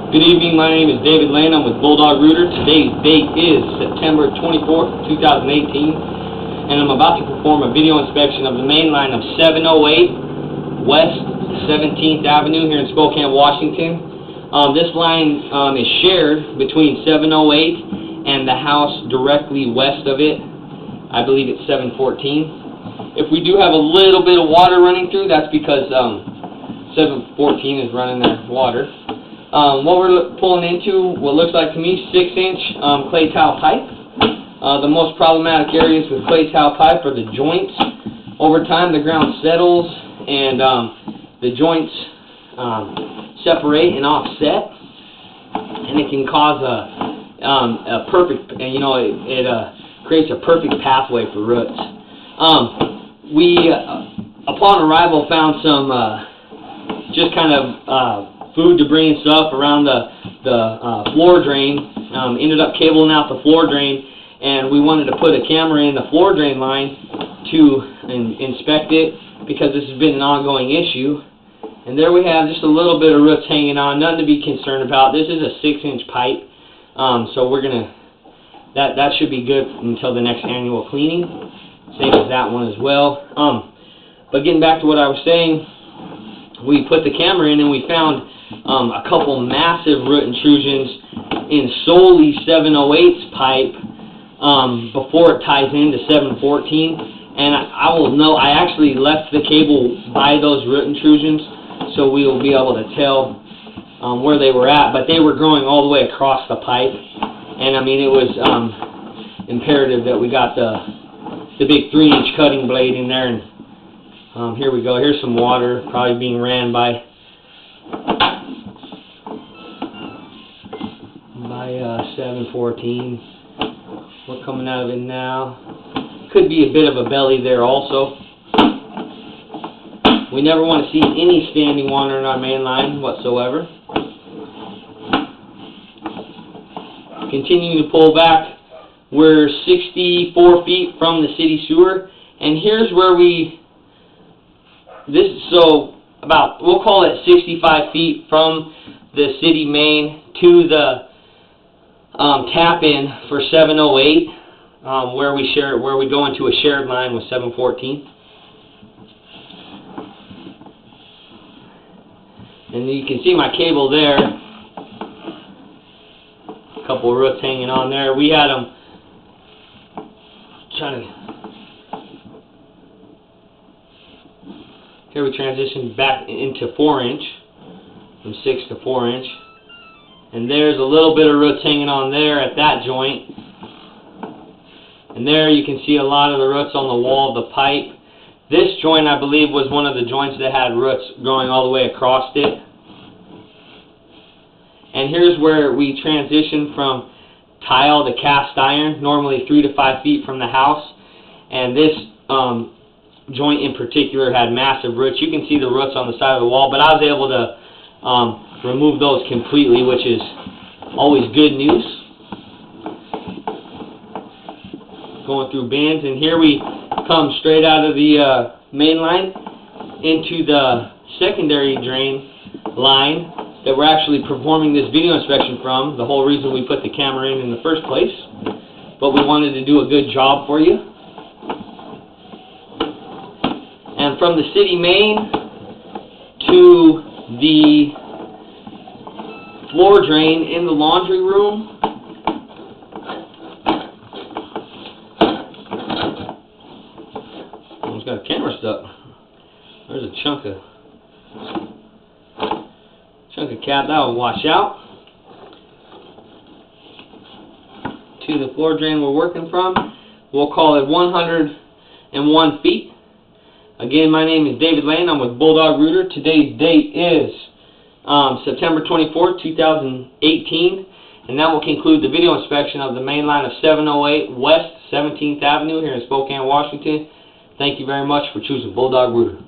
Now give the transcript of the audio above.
Good evening, my name is David Lane. I'm with Bulldog Rooter. Today's date is September 24th, 2018, and I'm about to perform a video inspection of the main line of 708 West 17th Avenue here in Spokane, Washington. This line is shared between 708 and the house directly west of it. I believe it's 714. If we do have a little bit of water running through, that's because 714 is running that water. What we're pulling into, what looks like to me, 6-inch clay tile pipe. The most problematic areas with clay tile pipe are the joints. Over time, the ground settles and the joints separate and offset, and it can cause a perfect, and you know, it creates a perfect pathway for roots. We, upon arrival, found some just kind of food debris and stuff around the floor drain. Ended up cabling out the floor drain, and we wanted to put a camera in the floor drain line to inspect it because this has been an ongoing issue. And there we have just a little bit of roots hanging on, nothing to be concerned about. This is a 6-inch pipe, so we're gonna that should be good until the next annual cleaning. Same as that one as well. But getting back to what I was saying, we put the camera in and we found a couple massive root intrusions in solely 708's pipe before it ties into 714. And I will know, I actually left the cable by those root intrusions, so we will be able to tell where they were at. But they were growing all the way across the pipe, and I mean, it was imperative that we got the big 3-inch cutting blade in there. And here we go. Here's some water probably being ran by 714. We're coming out of it now. Could be a bit of a belly there also. We never want to see any standing water in our main line whatsoever. Continuing to pull back, we're 64 feet from the city sewer, and here's where so about, we'll call it 65 feet from the city main to the tap-in for 708, where we go into a shared line with 714. And you can see my cable there. A couple of roots hanging on there. We had them trying to. Here we transitioned back into 4-inch, from 6 to 4-inch. And there's a little bit of roots hanging on there at that joint. And there you can see a lot of the roots on the wall of the pipe. This joint, I believe, was one of the joints that had roots growing all the way across it. And here's where we transition from tile to cast iron, normally 3 to 5 feet from the house. And this joint in particular had massive roots. You can see the roots on the side of the wall, but I was able to remove those completely, which is always good news. Going through bins, and here we come straight out of the main line into the secondary drain line that we're actually performing this video inspection from. The whole reason we put the camera in the first place, but we wanted to do a good job for you. And from the city main to the floor drain in the laundry room, almost got a camera stuck. There's a chunk of cap that will wash out. To the floor drain we're working from, we'll call it 101 feet. Again, my name is David Lane. I'm with Bulldog Rooter. Today's date is September 24th, 2018, and that will conclude the video inspection of the main line of 708 West 17th Avenue here in Spokane, Washington. Thank you very much for choosing Bulldog Rooter.